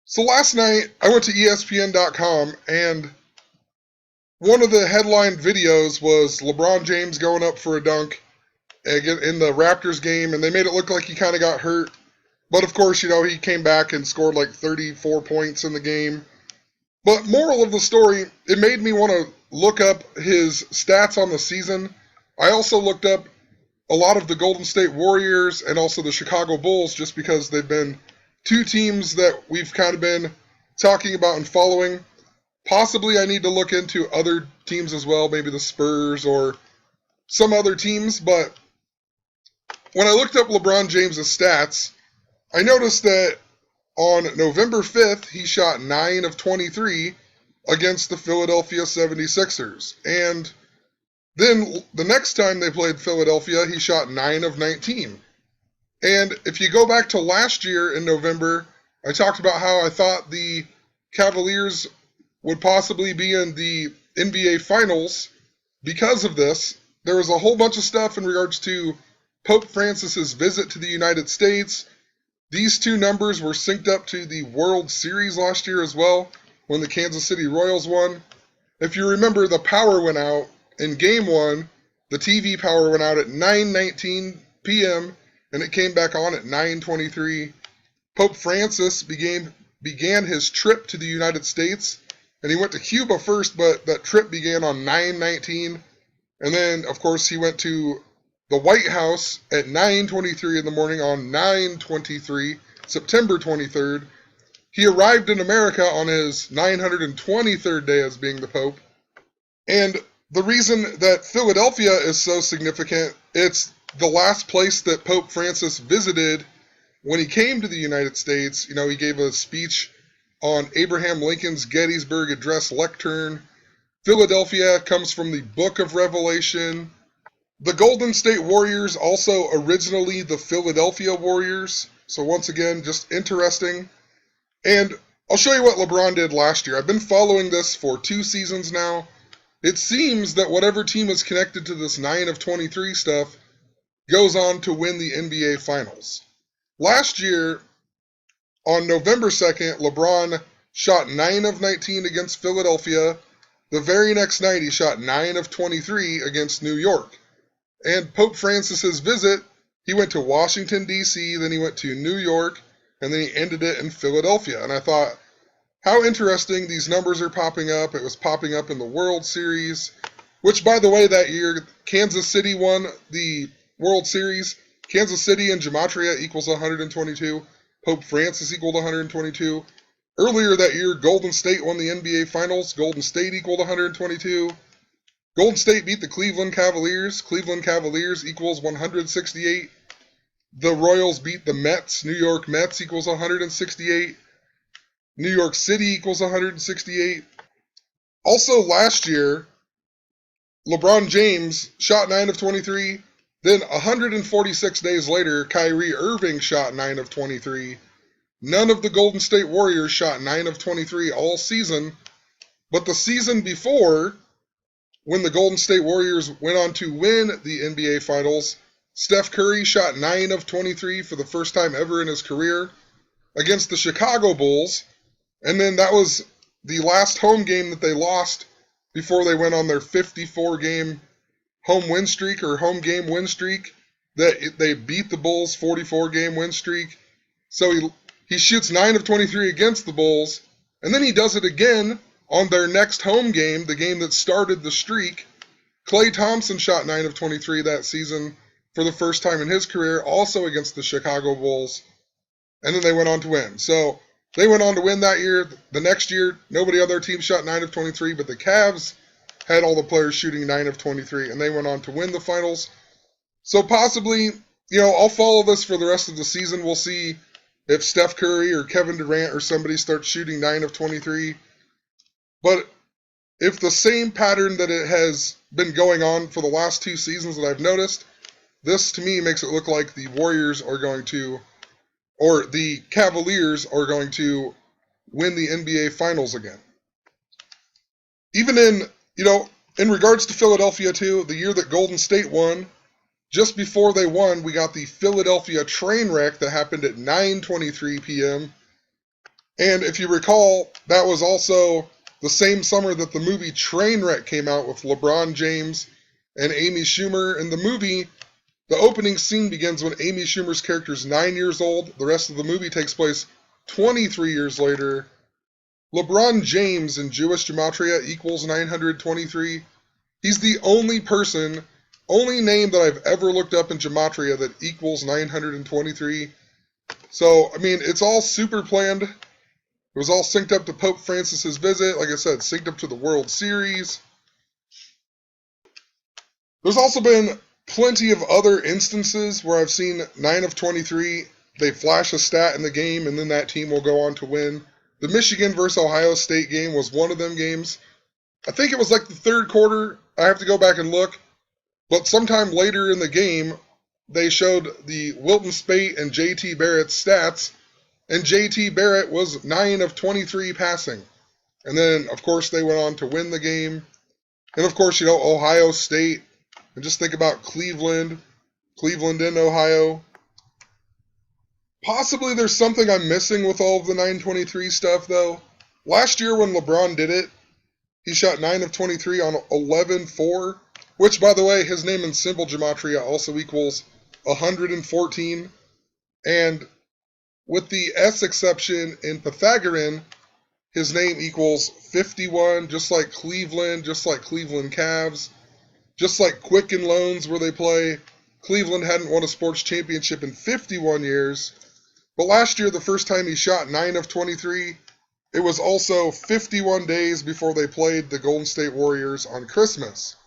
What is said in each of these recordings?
So last night, I went to ESPN.com, and one of the headline videos was LeBron James going up for a dunk in the Raptors game, and they made it look like he kind of got hurt. But of course, he came back and scored like 34 points in the game. But moral of the story, it made me want to look up his stats on the season. I also looked up a lot of the Golden State Warriors and also the Chicago Bulls just because they've been two teams that we've kind of been talking about and following. Possibly I need to look into other teams as well, maybe the Spurs or some other teams, but when I looked up LeBron James' stats, I noticed that on November 5th, he shot 9 of 23 against the Philadelphia 76ers. And then the next time they played Philadelphia, he shot 9 of 19. And if you go back to last year in November, I talked about how I thought the Cavaliers would possibly be in the NBA Finals because of this. There was a whole bunch of stuff in regards to Pope Francis's visit to the United States. These two numbers were synced up to the World Series last year as well, when the Kansas City Royals won. If you remember, the power went out in Game 1. The TV power went out at 9:19 p.m., and it came back on at 9:23. Pope Francis began his trip to the United States, and he went to Cuba first, but that trip began on 9:19. And then, of course, he went to the White House at 9:23 in the morning on 9/23, September 23rd. He arrived in America on his 923rd day as being the Pope. And the reason that Philadelphia is so significant, it's the last place that Pope Francis visited when he came to the United States. He gave a speech on Abraham Lincoln's Gettysburg Address lectern. Philadelphia comes from the Book of Revelation. The Golden State Warriors also originally the Philadelphia Warriors. So once again, just interesting. And I'll show you what LeBron did last year. I've been following this for 2 seasons now. It seems that whatever team is connected to this 9 of 23 stuff goes on to win the NBA Finals. Last year, on November 2nd, LeBron shot 9 of 19 against Philadelphia. The very next night, he shot 9 of 23 against New York. And Pope Francis's visit, he went to Washington, D.C., then he went to New York, and then he ended it in Philadelphia. And I thought, how interesting these numbers are popping up. It was popping up in the World Series, which, by the way, that year, Kansas City won the World Series. Kansas City and Gematria equals 122. Pope Francis equaled 122. Earlier that year, Golden State won the NBA Finals. Golden State equaled 122. Golden State beat the Cleveland Cavaliers. Cleveland Cavaliers equals 168. The Royals beat the Mets. New York Mets equals 168. New York City equals 168. Also last year, LeBron James shot 9 of 23. Then 146 days later, Kyrie Irving shot 9 of 23. None of the Golden State Warriors shot 9 of 23 all season. But the season before, when the Golden State Warriors went on to win the NBA Finals, Steph Curry shot 9 of 23 for the first time ever in his career against the Chicago Bulls. And then that was the last home game that they lost before they went on their 54-game home win streak or home game win streak. That they beat the Bulls' 44-game win streak. So he shoots 9 of 23 against the Bulls, and then he does it again on their next home game, the game that started the streak. Klay Thompson shot 9 of 23 that season for the first time in his career, also against the Chicago Bulls, and then they went on to win. So they went on to win that year. The next year, nobody on their team shot 9 of 23, but the Cavs had all the players shooting 9 of 23, and they went on to win the finals. So possibly, I'll follow this for the rest of the season. We'll see if Steph Curry or Kevin Durant or somebody starts shooting 9 of 23. But if the same pattern that it has been going on for the last 2 seasons that I've noticed, this to me makes it look like the Warriors are going to, or the Cavaliers are going to win the NBA Finals again. Even in regards to Philadelphia too, the year that Golden State won, just before they won, we got the Philadelphia train wreck that happened at 9:23 p.m. And if you recall, that was also the same summer that the movie Trainwreck came out with LeBron James and Amy Schumer. In the movie, the opening scene begins when Amy Schumer's character is 9 years old. The rest of the movie takes place 23 years later. LeBron James in Jewish Gematria equals 923. He's the only name that I've ever looked up in Gematria that equals 923. So, I mean, it's all super planned. It was all synced up to Pope Francis's visit. Like I said, synced up to the World Series. There's also been plenty of other instances where I've seen 9 of 23. They flash a stat in the game, and then that team will go on to win. The Michigan versus Ohio State game was one of them games. I think it was like the third quarter. I have to go back and look. But sometime later in the game, they showed the Wilton Spate and JT Barrett's stats, and JT Barrett was 9 of 23 passing. And then, of course, they went on to win the game. And, of course, Ohio State. And just think about Cleveland in Ohio. Possibly there's something I'm missing with all of the 923 stuff, though. Last year when LeBron did it, he shot 9 of 23 on 11-4, which, by the way, his name in symbol gematria also equals 114. And with the S exception in Pythagorean, his name equals 51, just like Cleveland Cavs, just like Quicken Loans where they play. Cleveland hadn't won a sports championship in 51 years. But last year, the first time he shot 9 of 23, it was also 51 days before they played the Golden State Warriors on Christmas.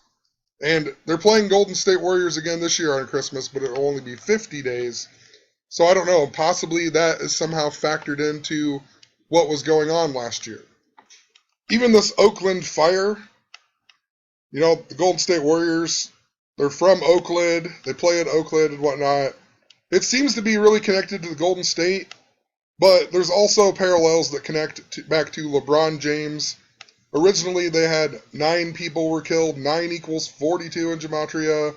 And they're playing Golden State Warriors again this year on Christmas, but it'll only be 50 days. So I don't know, possibly that is somehow factored into what was going on last year. Even this Oakland Fire, the Golden State Warriors, they're from Oakland, they play at Oakland and whatnot. It seems to be really connected to the Golden State, but there's also parallels that connect back to LeBron James. Originally, they had 9 people were killed. 9 equals 42 in Gematria.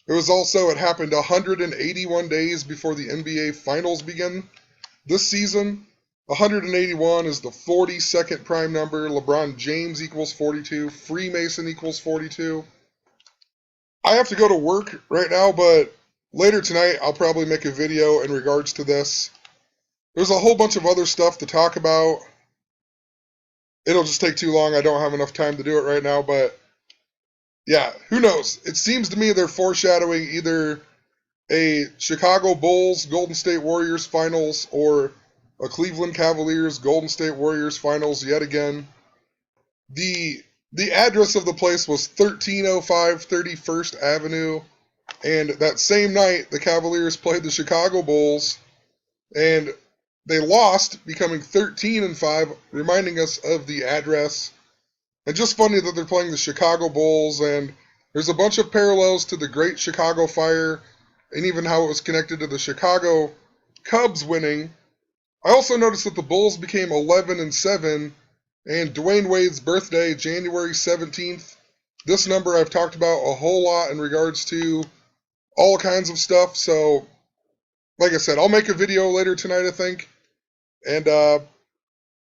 It happened 181 days before the NBA Finals begin this season. 181 is the 42nd prime number. LeBron James equals 42. Freemason equals 42. I have to go to work right now, but later tonight I'll probably make a video in regards to this. There's a whole bunch of other stuff to talk about. It'll just take too long. I don't have enough time to do it right now, but yeah, who knows? It seems to me they're foreshadowing either a Chicago Bulls Golden State Warriors finals or a Cleveland Cavaliers Golden State Warriors finals yet again. The address of the place was 1305 31st Avenue, and that same night the Cavaliers played the Chicago Bulls, and they lost, becoming 13-5, reminding us of the address. And just funny that they're playing the Chicago Bulls, and there's a bunch of parallels to the Great Chicago Fire, and even how it was connected to the Chicago Cubs winning. I also noticed that the Bulls became 11-7, and Dwayne Wade's birthday, January 17th. This number I've talked about a whole lot in regards to all kinds of stuff, so like I said, I'll make a video later tonight, I think. And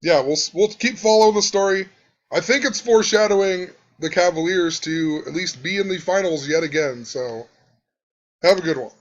yeah, we'll keep following the story. I think it's foreshadowing the Cavaliers to at least be in the finals yet again, so have a good one.